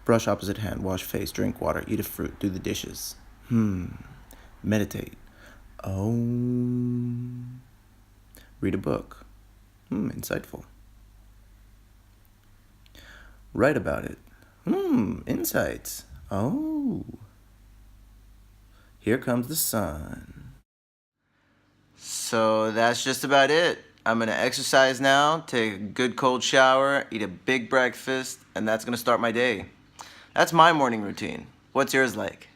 Brush opposite hand, wash face, drink water, eat a fruit, do the dishes. Meditate. Read a book. Insightful. Write about it. Insights. Here comes the sun. So that's just about it. I'm gonna exercise now, take a good cold shower, eat a big breakfast, and that's gonna start my day. That's my morning routine. What's yours like?